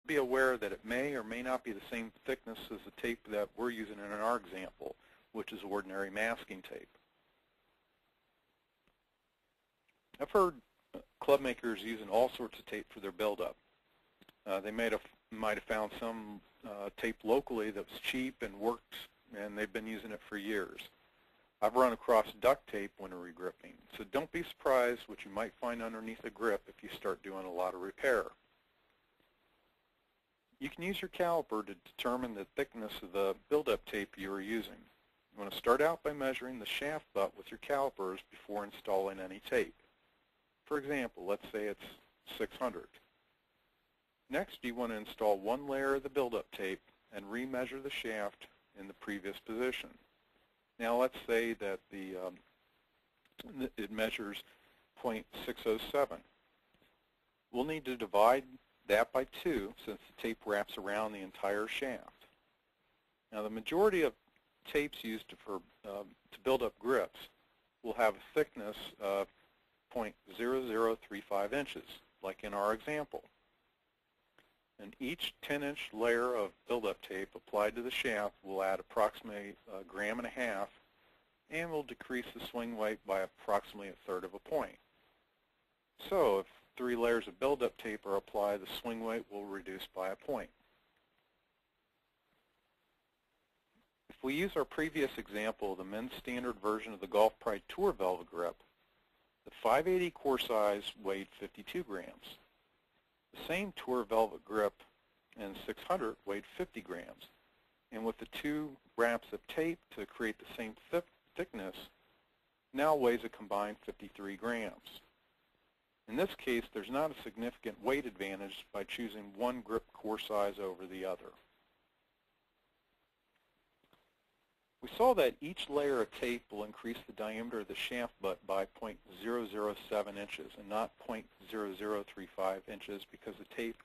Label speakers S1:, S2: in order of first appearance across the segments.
S1: be aware that it may or may not be the same thickness as the tape that we're using in our example, which is ordinary masking tape. I've heard club makers using all sorts of tape for their buildup. They might have found some tape locally that was cheap and worked, and they've been using it for years. I've run across duct tape when regripping, so don't be surprised what you might find underneath a grip if you start doing a lot of repair. You can use your caliper to determine the thickness of the buildup tape you are using. You want to start out by measuring the shaft butt with your calipers before installing any tape. For example, let's say it's 600. Next, you want to install one layer of the buildup tape and remeasure the shaft in the previous position. Now let's say that it measures 0.607. We'll need to divide that by 2 since the tape wraps around the entire shaft. Now the majority of tapes used to build up grips will have a thickness of 0.0035 inches, like in our example. And each 10-inch layer of buildup tape applied to the shaft will add approximately 1.5 grams and will decrease the swing weight by approximately 1/3 of a point. So if 3 layers of buildup tape are applied, the swing weight will reduce by a point. If we use our previous example of the men's standard version of the Golf Pride Tour Velvet Grip, the 580 core size weighed 52 grams. The same Tour Velvet Grip in 600 weighed 50 grams. And with the 2 wraps of tape to create the same thickness, now weighs a combined 53 grams. In this case, there's not a significant weight advantage by choosing one grip core size over the other. We saw that each layer of tape will increase the diameter of the shaft butt by 0.007 inches and not 0.0035 inches because the tape,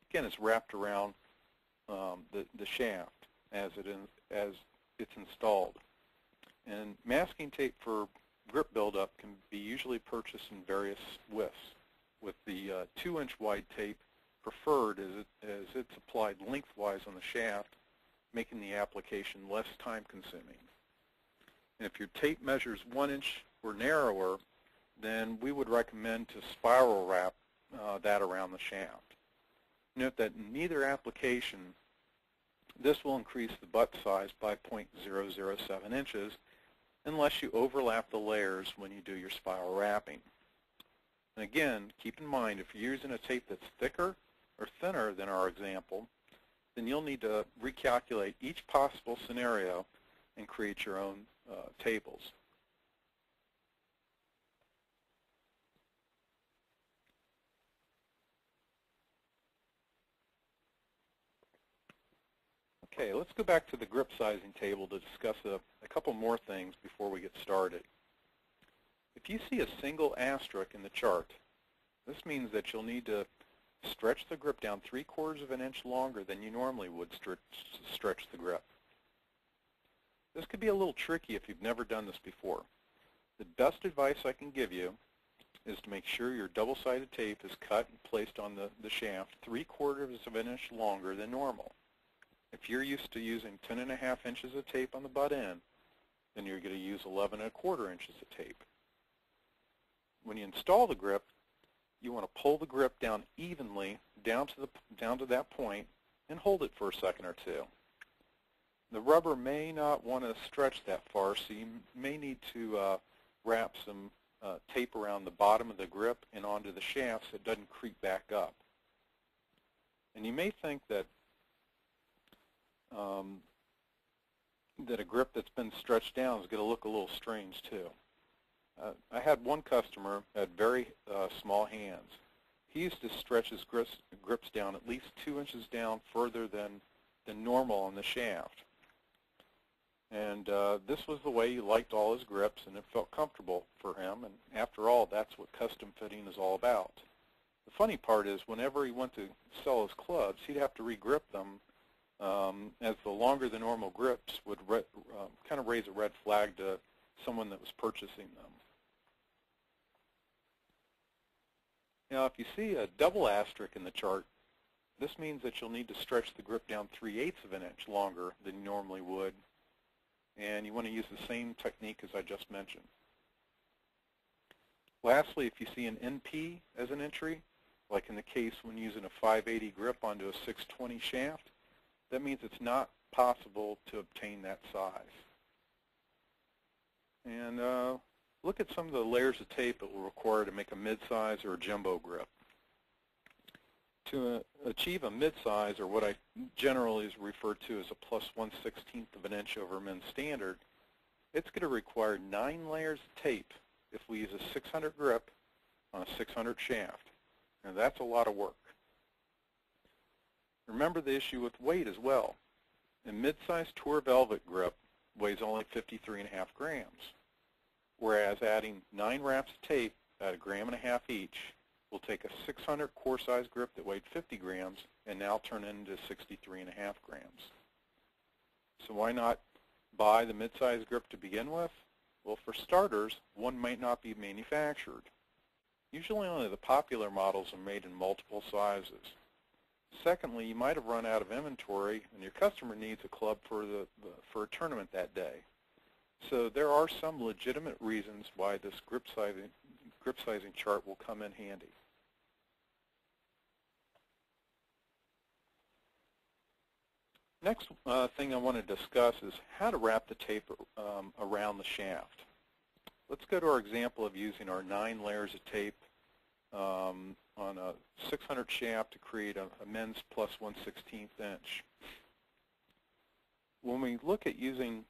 S1: again, is wrapped around the shaft as it's installed. And masking tape for grip buildup can be usually purchased in various widths, with the 2-inch wide tape preferred as it's applied lengthwise on the shaft, making the application less time-consuming. And if your tape measures 1 inch or narrower, then we would recommend to spiral wrap that around the shaft. Note that in neither application, this will increase the butt size by 0.007 inches unless you overlap the layers when you do your spiral wrapping. And again, keep in mind, if you're using a tape that's thicker or thinner than our example, then you'll need to recalculate each possible scenario and create your own tables. Okay, let's go back to the grip sizing table to discuss a couple more things before we get started. If you see a single asterisk in the chart, this means that you'll need to stretch the grip down 3/4 of an inch longer than you normally would stretch the grip. This could be a little tricky if you've never done this before. The best advice I can give you is to make sure your double-sided tape is cut and placed on the shaft 3/4 of an inch longer than normal. If you're used to using 10.5 inches of tape on the butt end, then you're going to use 11.25 inches of tape. When you install the grip, you want to pull the grip down evenly down to that point and hold it for a second or two. The rubber may not want to stretch that far, so you may need to wrap some tape around the bottom of the grip and onto the shaft so it doesn't creep back up. And you may think that that a grip that's been stretched down is going to look a little strange too. I had one customer who had very small hands. He used to stretch his grips down at least 2 inches down further than normal on the shaft. And this was the way he liked all his grips, and it felt comfortable for him. And after all, that's what custom fitting is all about. The funny part is whenever he went to sell his clubs, he'd have to re-grip them, as the longer than normal grips would kind of raise a red flag to someone that was purchasing them. Now, if you see a double asterisk in the chart, this means that you'll need to stretch the grip down 3/8 of an inch longer than you normally would, and you want to use the same technique as I just mentioned. Lastly, if you see an NP as an entry, like in the case when using a 580 grip onto a 620 shaft, that means it's not possible to obtain that size. And look at some of the layers of tape it will require to make a mid-size or a jumbo grip. To achieve a mid-size, or what I generally is referred to as a plus 1/16 of an inch over Men's standard, it's going to require 9 layers of tape if we use a 600 grip on a 600 shaft. Now that's a lot of work. Remember the issue with weight as well. A mid-size tour velvet grip weighs only 53.5 grams, whereas adding 9 wraps of tape at 1.5 grams each will take a 600 core size grip that weighed 50 grams and now turn it into 63.5 grams. So why not buy the mid-size grip to begin with? Well, for starters, one might not be manufactured. Usually only the popular models are made in multiple sizes. Secondly, you might have run out of inventory and your customer needs a club for a tournament that day. So there are some legitimate reasons why this grip sizing chart will come in handy. Next thing I want to discuss is how to wrap the tape around the shaft. Let's go to our example of using our 9 layers of tape on a 600 shaft to create a men's plus 1/16 inch. When we look at using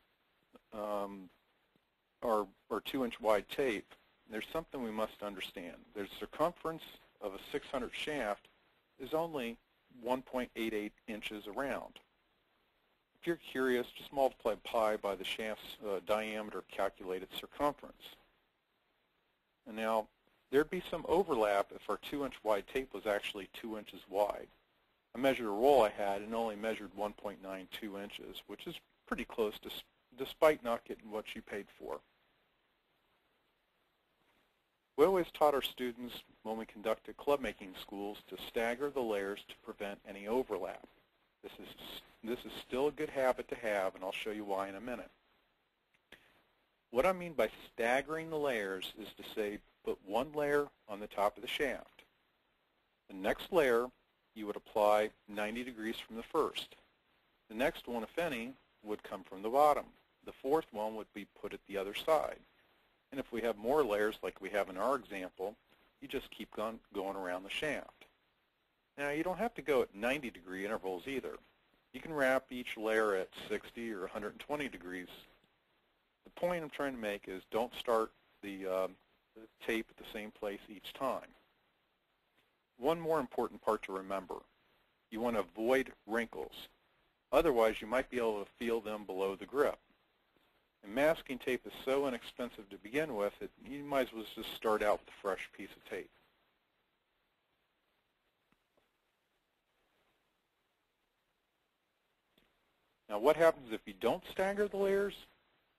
S1: our 2-inch wide tape, there's something we must understand. The circumference of a 600 shaft is only 1.88 inches around. If you're curious, just multiply pi by the shaft's diameter, calculate its circumference. And now, there'd be some overlap if our 2-inch wide tape was actually 2 inches wide. I measured a roll I had and only measured 1.92 inches, which is pretty close despite not getting what you paid for. We always taught our students when we conducted club making schools to stagger the layers to prevent any overlap. This is still a good habit to have, and I'll show you why in a minute. What I mean by staggering the layers is to say put one layer on the top of the shaft. The next layer you would apply 90 degrees from the first. The next one, if any, would come from the bottom. The fourth one would be put at the other side. And if we have more layers like we have in our example, you just keep going around the shaft. Now, you don't have to go at 90-degree intervals either. You can wrap each layer at 60 or 120 degrees. The point I'm trying to make is don't start the tape at the same place each time. One more important part to remember. You want to avoid wrinkles. Otherwise, you might be able to feel them below the grip. And masking tape is so inexpensive to begin with that you might as well just start out with a fresh piece of tape. Now, what happens if you don't stagger the layers?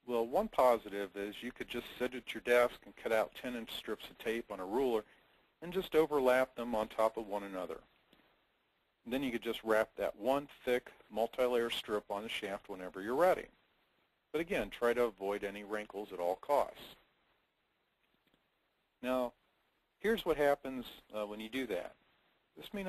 S1: Well, one positive is you could just sit at your desk and cut out 10-inch strips of tape on a ruler and just overlap them on top of one another. And then you could just wrap that one thick multi-layer strip on the shaft whenever you're ready. But again, try to avoid any wrinkles at all costs. Now, here's what happens when you do that. This may not